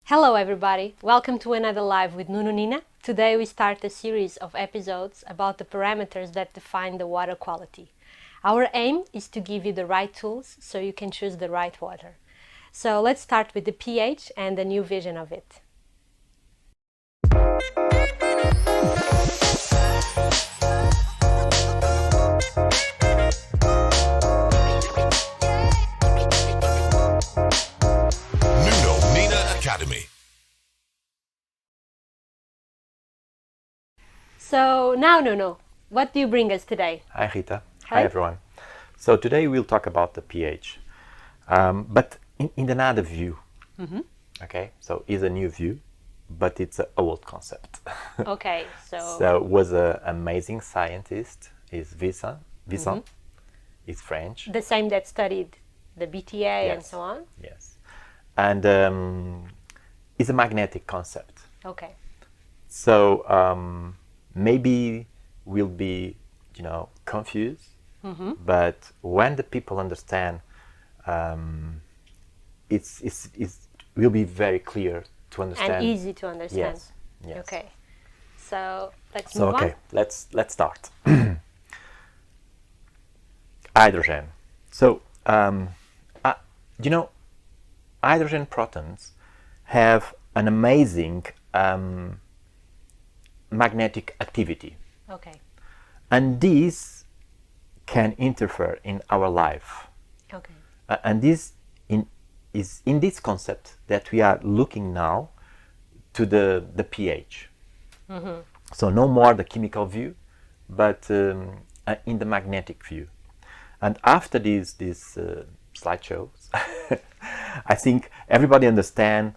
Hello everybody, welcome to another live with Nuno Nina. Today we start a series of episodes about the parameters that define the water quality. Our aim is to give you the right tools so you can choose the right water. So let's start with the pH and the new vision of it. Nuno Nina Academy. So now Nuno, what do you bring us today? Hi Rita. Hi. Hi everyone. So today we'll talk about the pH, but in another view. Okay, so it's a new view, but it's an old concept. Okay, So was an amazing scientist, is Vincent. It's French. the same that studied the BTA and Yes. so on? Yes, and it's a magnetic concept. Okay. So maybe we'll be, confused. But when the people understand, it will be very clear to understand. And easy to understand. Yes. Yes. Okay. So let's So move okay, on. let's start. Hydrogen. So hydrogen protons have an amazing magnetic activity, Okay. and these can interfere in our life. Okay. And this is in this concept that we are looking now to the pH. So no more the chemical view, but in the magnetic view. And after these slideshows, I think everybody understand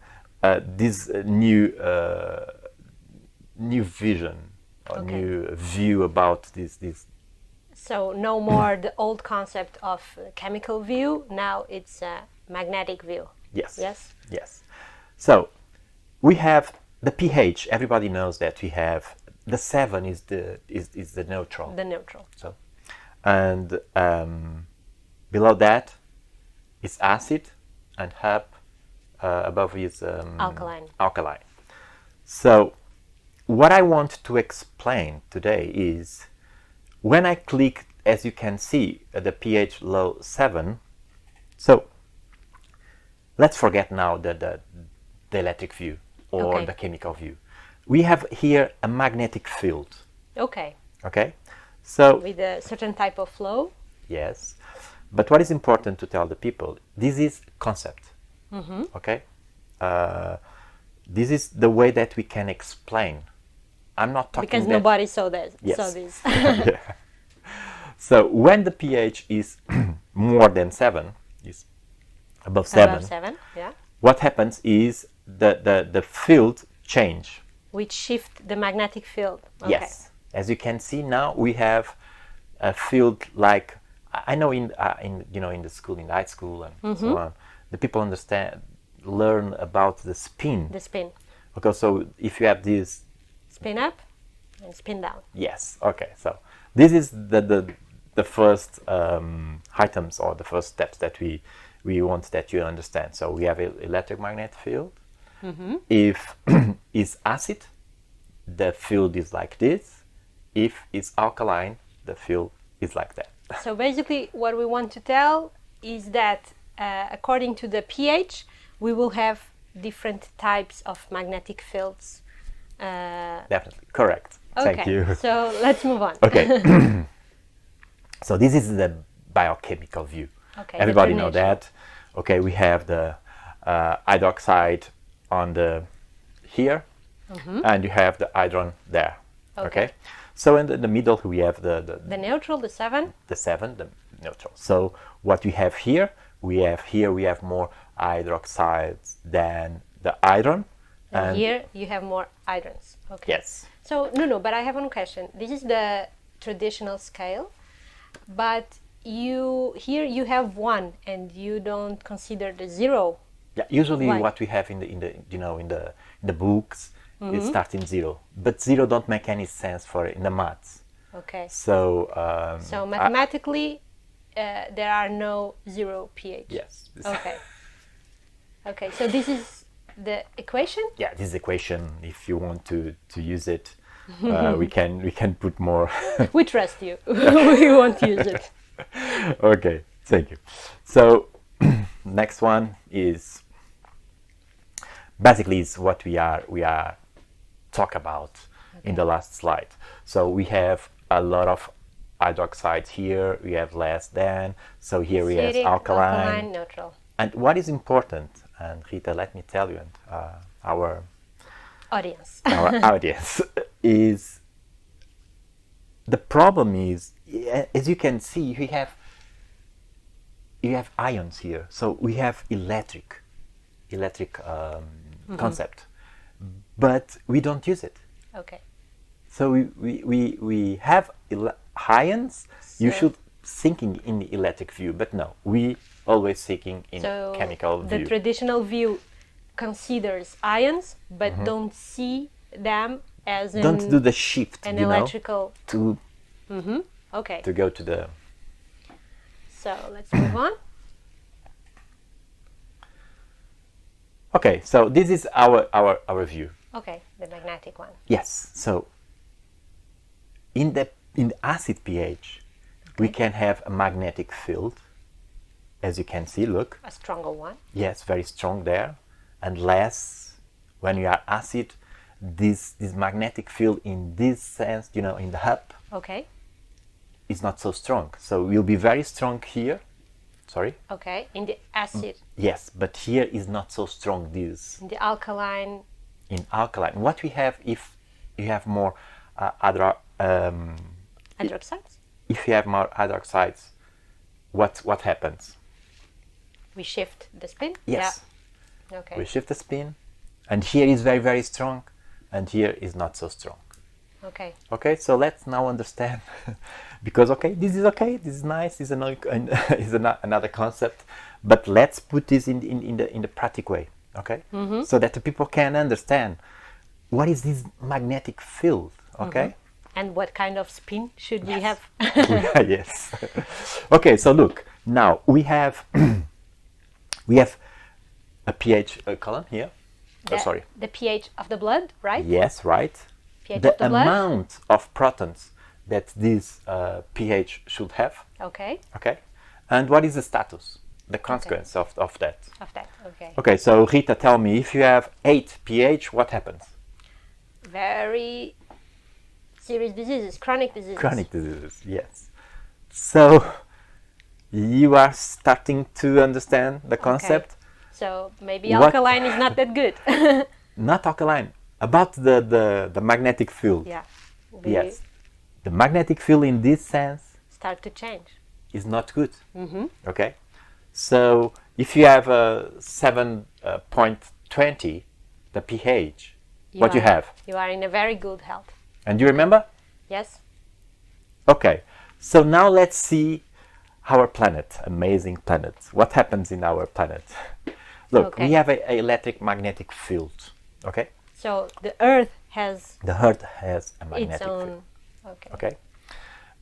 this new vision or Okay. new view about this. So no more the old concept of chemical view. Now it's a magnetic view. Yes. Yes. Yes. So we have the pH. Everybody knows that we have the 7 is the neutral. The neutral. So, and below that is acid, and up above is Alkaline. Alkaline. So what I want to explain today is when I click, as you can see, the pH low 7. So let's forget now the electric view or Okay. the chemical view. We have here a magnetic field. Okay. Okay, so With a certain type of flow. yes, but what is important to tell the people, this is concept. Okay, this is the way that we can explain. I'm not talking Because that, nobody saw this. Yes. Saw this. So when the pH is more than 7, is above 7, Above 7. Yeah. what happens is the field change. Which shift the magnetic field. Okay. Yes, as you can see now, we have a field like I know in the school, in high school and so on, the people learn about the spin. The spin. Okay, so if you have this, Spin up and spin down. yes, okay, so this is the first items or the first steps that we want that you understand. So we have an electromagnetic field. If it's acid, the field is like this. If it's alkaline, the field is like that. So basically what we want to tell is that according to the pH, we will have different types of magnetic fields. Definitely, correct. Okay. Thank you. So let's move on. Okay. So this is the biochemical view. Okay, Everybody know definition. that. Okay, we have the hydroxide on the here, and you have the hydrogen there. Okay. Okay. So in the middle we have the The neutral, the 7. 7, the neutral. So what we have here, we have more hydroxides than the hydrogen. And here you have more hydrogens. Okay. Yes. So Nuno, but I have one question. This is the traditional scale, but here you have 1 and you don't consider the 0. Yeah, usually Why? what we have in the books is starting 0, but 0 don't make any sense for in the maths. Okay. So So mathematically, there are no 0 pH. yes. Okay. Okay. So this is the equation? Yeah, this equation, if you want to use it, we can put more. We trust you. We won't use it. Okay, thank you. So next one is basically is what we are talk about in the last slide. So we have a lot of hydroxides here, we have less than, so here we have Acidic, alkaline, neutral. and what is important, and Rita, let me tell you, and our Audience. audience, is the problem is, as you can see, you have ions here, so we have electric concept, but we don't use it. Okay. So we have ions. You should thinking in the electric view, but no, we always thinking in chemical view. The traditional view considers ions, but don't see them as don't do the shift, an electrical to Okay. to go to the. So let's move on. Okay, so this is our view. Okay, the magnetic one. Yes, so in the acid pH, we can have a magnetic field, as you can see. Look, A stronger one. yes, very strong there, and less when you are acid. This magnetic field in this sense, in the hub, Okay. is not so strong. So will be very strong here. Sorry. Okay. In the acid, Yes, but here is not so strong. This in the alkaline. in alkaline. What we have if you have more Hydroxides, if you have more hydroxides, what happens? we shift the spin. Yes, Yeah. Okay. we shift the spin, and here is very very strong, and here is not so strong. Okay. Okay, so let's now understand, because this is nice, is another concept, but let's put this in the practical way, okay? So that the people can understand what is this magnetic field, okay? And what kind of spin should we have? Yes. Okay, so look, now we have a pH column here. Sorry. The pH of the blood, right? Yes, right. pH The of the blood. amount of protons that this pH should have. Okay. Okay. And what is the status? The consequence of that. Of that. Okay. Okay, so Rita, tell me, if you have 8 pH, what happens? Very serious diseases, chronic diseases. Chronic diseases, yes. So you are starting to understand the concept. So maybe What- alkaline is not that good. Not alkaline. About the magnetic field. Yeah. We Yes. The magnetic field in this sense start to change. is not good. Okay. So if you have a 7.20, the pH, what you have? You are in a very good health. And you remember? Yes. Okay. So now let's see our planet, amazing planet. What happens in our planet? Look, Okay. we have a electric magnetic field. Okay. So the Earth has The Earth has a its magnetic own. field. Okay. Okay.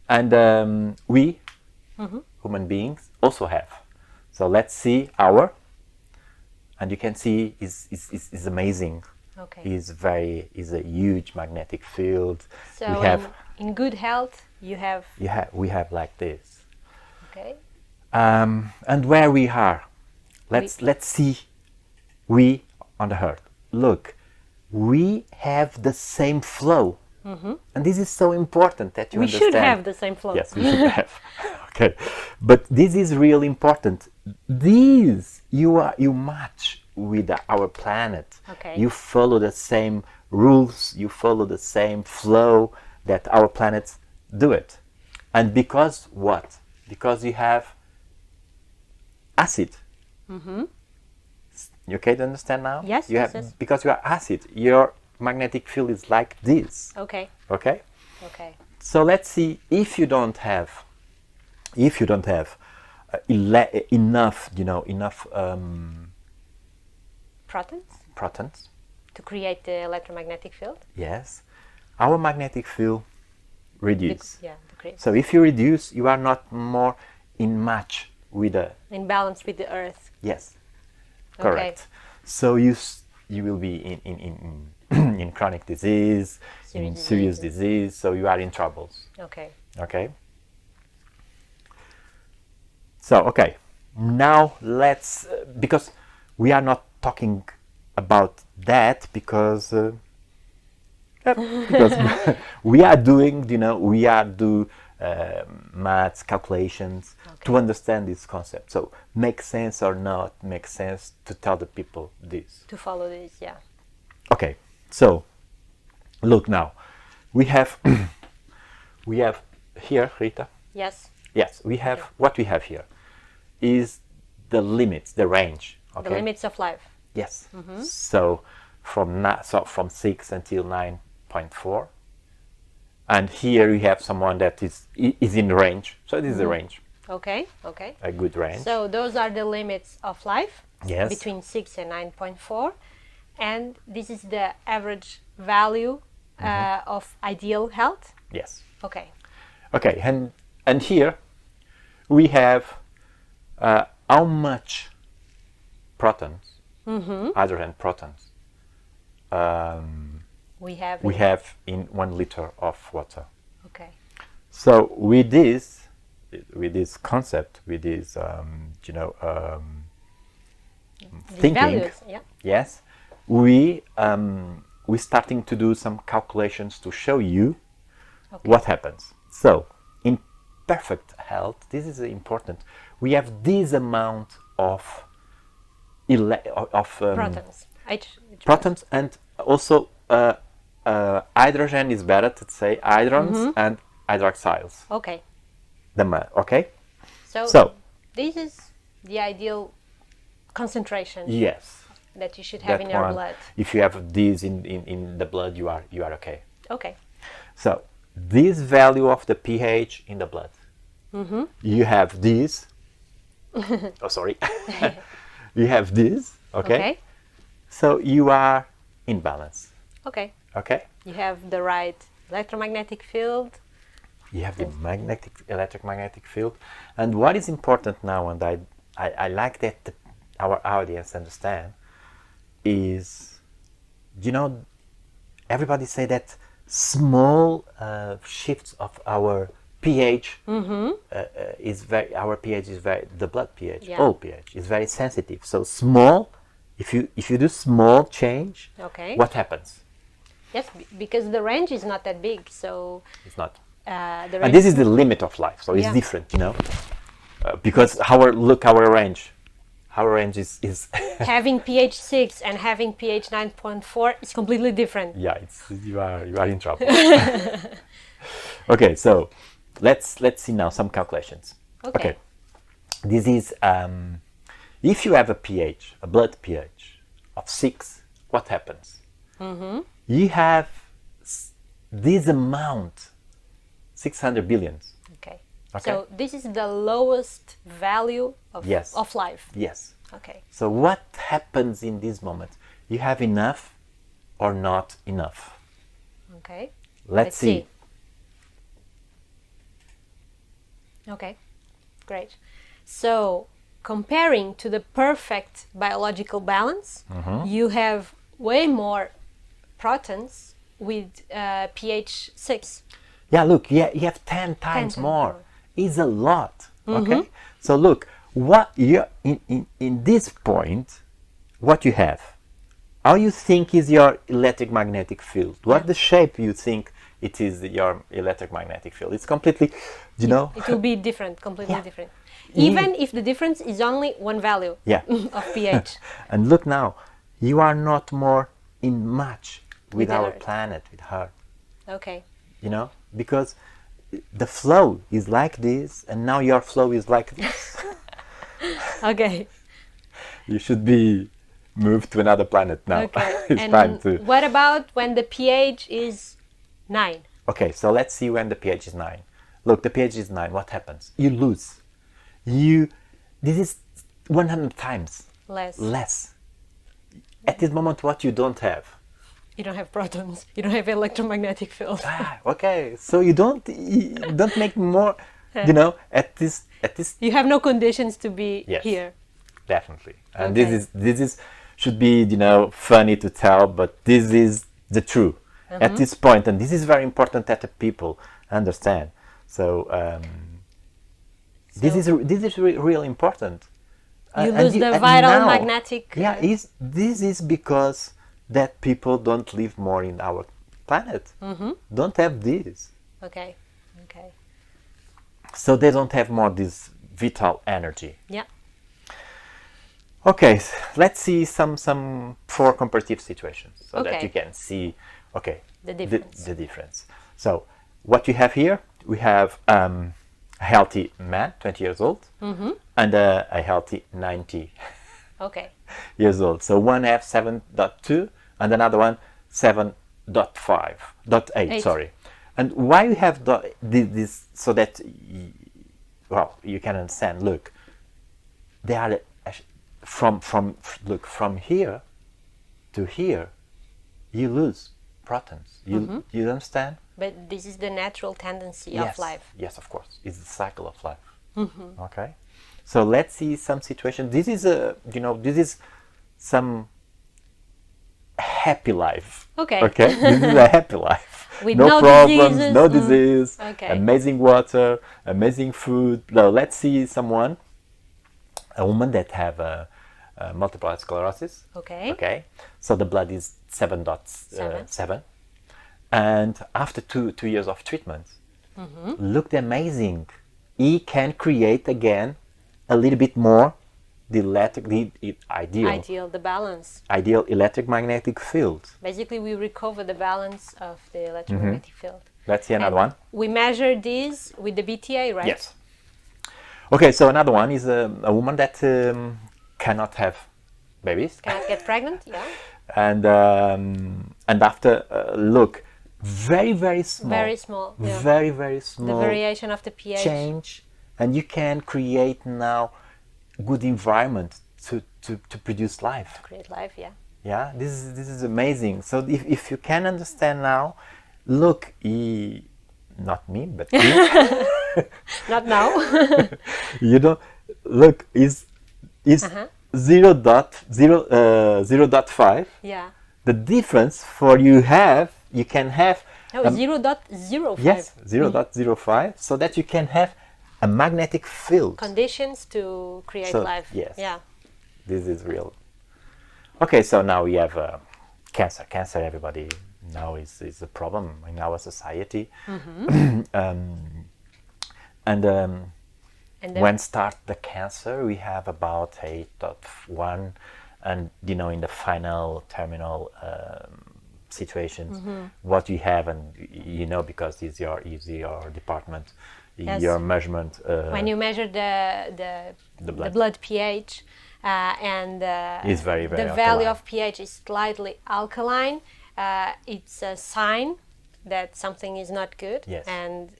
And we, human beings, also have. So let's see our. And you can see is amazing. Okay. Is a huge magnetic field. So we have in good health, you have. we have like this. Okay. And where we are, let's see. We on the Earth. Look, we have the same flow, and this is so important that you We understand. should have the same flow. Yes, we should have. Okay, but this is really important. These you match with our planet. Okay. You follow the same rules. You follow the same flow that our planets do it. And because what? Because you have acid. You okay to understand now? Yes, You yes, have yes. because you are acid. Your magnetic field is like this. Okay. Okay. Okay. So let's see if you don't have enough, enough Protons protons. to create the electromagnetic field. Yes, our magnetic field reduces. Decrease. So if you reduce, you are not more in match with the In balance with the Earth. yes, Okay. correct. So you you will be in chronic disease, in serious disease, so you are in troubles. Okay. Okay. So, okay, now let's, because we are not talking about that because we are doing, we are do maths, calculations to understand this concept. So, make sense or not make sense to tell the people this. To follow this, yeah. Okay, so look now, we have here, Rita. Yes. Yes, we have what we have here is the limits, the range. Okay. The limits of life. Yes. So from 6 until 9.4, and here we have someone that is in the range. So this is the range. Okay. Okay. A good range. So those are the limits of life. Yes. Between 6 and 9.4, and this is the average value of ideal health. Yes. Okay. Okay, and here we have how much protons, hydrogen protons, We have in 1 liter of water. Okay. So with this concept, with this, thinking, values, yeah. yes, we starting to do some calculations to show you what happens. So in perfect health, this is important. We have this amount of Protons. protons, and also hydrogen is better to say hydrons and hydroxyls. Okay. Okay. So this is the ideal concentration Yes. that you should have That in your one, blood. if you have these in the blood, you are okay. Okay. So this value of the pH in the blood, you have this. Oh, sorry. You have this. Okay. So you are in balance. Okay. Okay. You have the right electromagnetic field. You have the electromagnetic field, and what is important now, and I like that our audience understand, is, everybody say that small shifts of our pH our pH is very, the blood pH, all pH is very sensitive. So small, if you do small change, what happens? Yes, because the range is not that big, so It's not. and this is the limit of life, so it's different, because our range is having pH 6 and having pH 9.4 is completely different. yeah, you are in trouble. Okay, so let's see now some calculations. Okay. This is if you have a blood pH of 6, what happens? You have this amount, 600 billions. Okay. Okay. So this is the lowest value of life. Yes. Okay. So what happens in this moment? You have enough or not enough? Okay. Let's see. Okay, great. So comparing to the perfect biological balance, you have way more protons with pH 6. Yeah, look, you have 10 times more. It's a lot. Okay. So look, what you in this point, what you have, how you think is your electromagnetic field? What the shape you think it is your electromagnetic field? It's completely, It will be different, completely different. Even if the difference is only one value of pH. And look now, you are not more in match with our Earth. planet, with her. Okay. Because the flow is like this, and now your flow is like this. Okay. You should be moved to another planet now. Okay. It's And time to. what about when the pH is 9? Okay, so let's see when the pH is 9. Look, the pH is 9. What happens? You lose. This is 100 times less. At this moment, what you don't have? You don't have protons. You don't have electromagnetic field. Okay, so you don't make more. At this. You have no conditions to be Yes. here. Definitely, and Okay. this is should be, funny to tell, but this is the truth at this point, and this is very important that the people understand. So, this is really important. You lose the vital magnetic. Yeah, this is because that people don't live more in our planet. Don't have this. Okay. So they don't have more this vital energy. Yeah. Okay, let's see some 4 comparative situations so that Okay. you can see, The difference. the difference. So what we have here, we have a healthy man, 20 years old, and a healthy 90 Okay. years old. So one have 7.2 and another one 7.8, Eight. sorry. And why we have this, so that, you can understand, look, they are from here to here, you lose protons. You understand? But this is the natural tendency of life. Yes, of course. It's the cycle of life. Okay. So let's see some situation. This is this is some happy life. Okay. Okay. This is a happy life. With no no problems, diseases. no disease. Okay. Amazing water, amazing food. Now let's see a woman that have multiple sclerosis. Okay. Okay. So the blood is 7.7. And after two years of treatment, looked amazing. He can create again a little bit more the Ideal, the balance. ideal electromagnetic field. Basically, we recover the balance of the electromagnetic field. Let's see another And one. we measure this with the BTA, right? Yes. Okay, so another one is a woman that cannot have babies, Cannot get pregnant, yeah. and after look, very small, Very small. Yeah. very small The variation of the pH. change, and you can create now good environment to produce life. Create life, yeah. Yeah, this is amazing. So if you can understand now, look, not me, but he, Not now. look, is 0.5. Yeah. The difference you can have No, 0.05. yes 0.05, so that you can have a magnetic field. Conditions to create So, life. yes. Yeah. This is real. Okay, so now we have cancer. Cancer, everybody now is a problem in our society. And then- when start the cancer, we have about 8.1, and in the final terminal situations, what you have, and because it's your department, Yes. your measurement. When you measure the blood pH and Is very, very the value alkaline. of pH is slightly alkaline, it's a sign that something is not good, Yes. and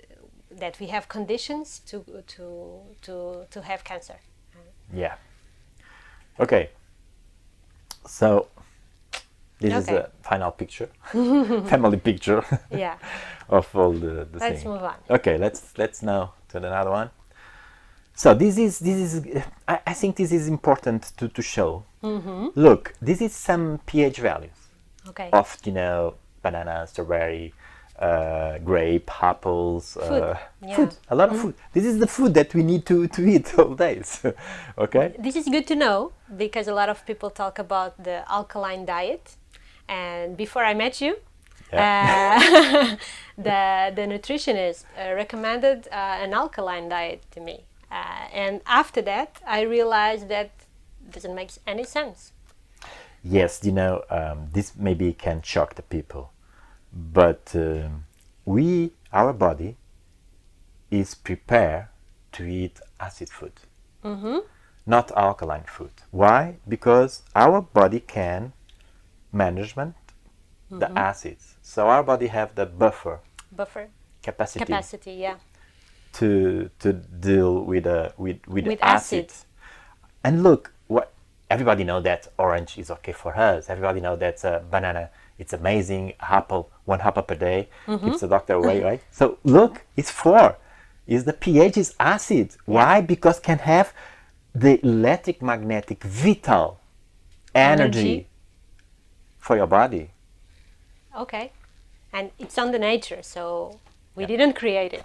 that we have conditions to have cancer. Yeah. Okay. So this is Okay. a final picture, family picture Yeah. of all the Let's thing. move on. Okay, let's now to another one. So this is I think this is important to show. Look, this is some pH values Okay. of banana, strawberry, grape, apples, Yeah. food, a lot of food. This is the food that we need to eat all days. Okay. This is good to know because a lot of people talk about the alkaline diet, and before I met you, the nutritionist recommended an alkaline diet to me, and after that I realized that doesn't make any sense. Yes, this maybe can shock the people, but our body is prepared to eat acid food, not alkaline food. Why? Because our body can management the acids. So our body have the buffer Capacity, yeah. to deal with With acid. acid. And look, everybody know that orange is okay for us. Everybody know that banana, it's amazing. One apple per day keeps the doctor away, right? So look, it's 4. The pH is acid. Why? Because can have the electromagnetic vital energy for your body. Okay. And it's on the nature, so we didn't create it.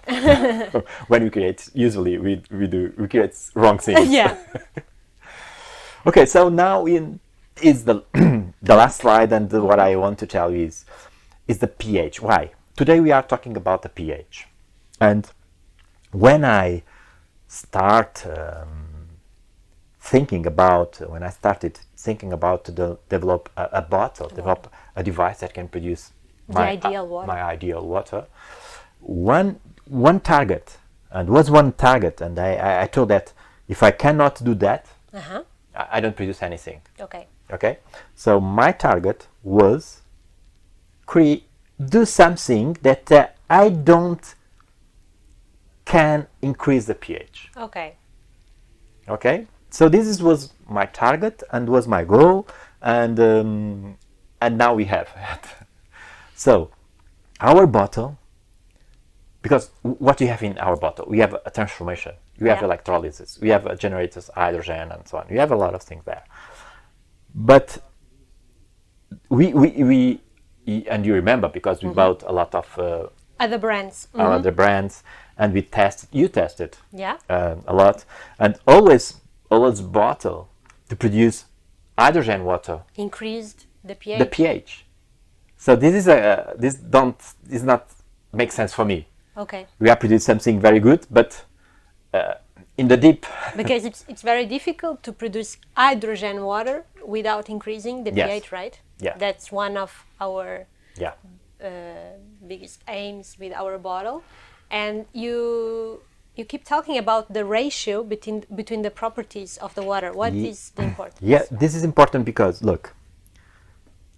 When we create, usually we create wrong things. Yeah. Okay, so now is the the last slide, and what I want to tell you is the pH. Why? Today we are talking about the pH, and when I started thinking about to develop a bottle, develop a device that can produce my ideal water, one target, and I told that if I cannot do that, I don't produce anything. Okay, so my target was do something that I don't can increase the pH. Okay, so this was my target and was my goal, and now we have it. So our bottle, because what we have in our bottle, we have a transformation, we have electrolysis, we have generators, hydrogen, and so on. We have a lot of things there. But we and you remember, because we bought a lot of other brands, and we tested. You tested, yeah, a lot, and always bottle to produce hydrogen water increased the pH. The pH. So this is not make sense for me. Okay. We are producing something very good, but in the deep. Because it's very difficult to produce hydrogen water without increasing the pH, right? Yeah. That's one of our biggest aims with our bottle. And you keep talking about the ratio between the properties of the water. What is the importance? Yeah, this is important because look,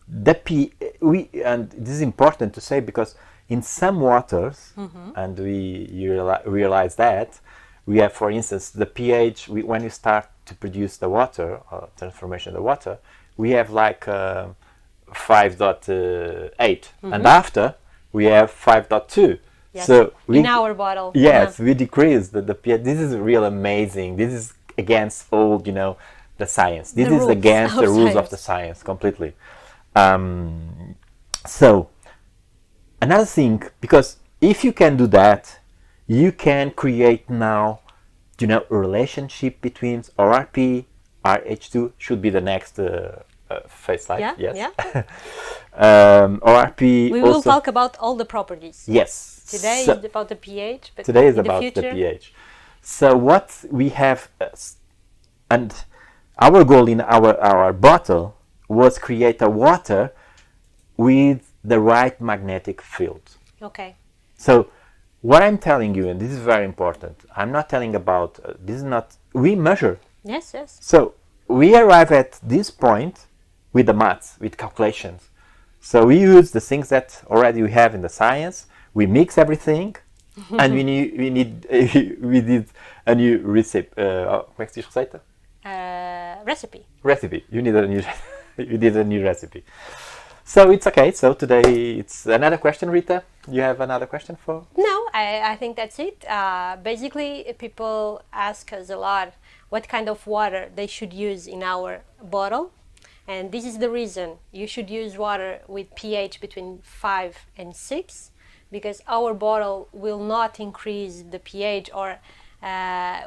and this is important to say because in some waters, and you realize that we have, for instance, the pH. When you start to produce the water or transformation of the water, we have like 5.8, and after we have 5.2. Yes. So in our bottle, yes, we decrease the pH. This is real amazing. This is against all the science. This is against the rules of the science completely. So another thing, because if you can do that, you can create now, a relationship between ORP, RH2 should be the next phase slide. Yeah, yes. yeah. ORP. We will talk about all the properties. Yes. Today is about the pH, but today is in about the future, the pH. So what we have, and our goal in our bottle was create a water with the right magnetic field. Okay. So what I'm telling you, and this is very important, I'm not telling about, this is not, we measure. Yes, yes. So we arrive at this point with the maths, with calculations. So we use the things that already we have in the science, we mix everything, and we did a new recipe. Como é que se diz receita? Recipe. Recipe. You did a new recipe. So it's okay. So today it's another question, Rita. You have another question for? No, I think that's it. Basically, people ask us a lot what kind of water they should use in our bottle. And this is the reason you should use water with pH between 5 and 6, because our bottle will not increase the pH or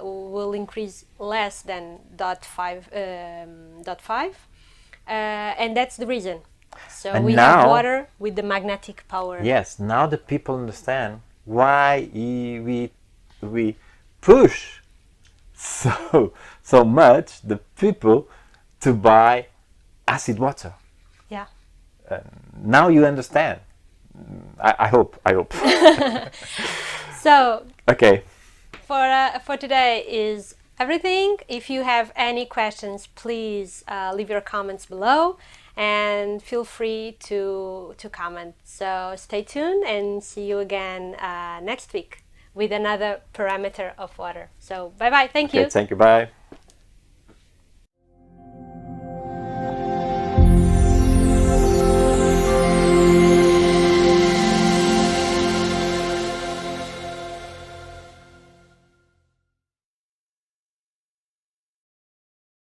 will increase less than 0.5. And that's the reason. So and we have water with the magnetic power. Yes, now the people understand why we push so much the people to buy acid water. Yeah. Now you understand. I hope. So. Okay. For today is everything. If you have any questions, please leave your comments below. And feel free to comment. So stay tuned and see you again next week with another parameter of water. So bye bye. Thank you. Thank you. Bye.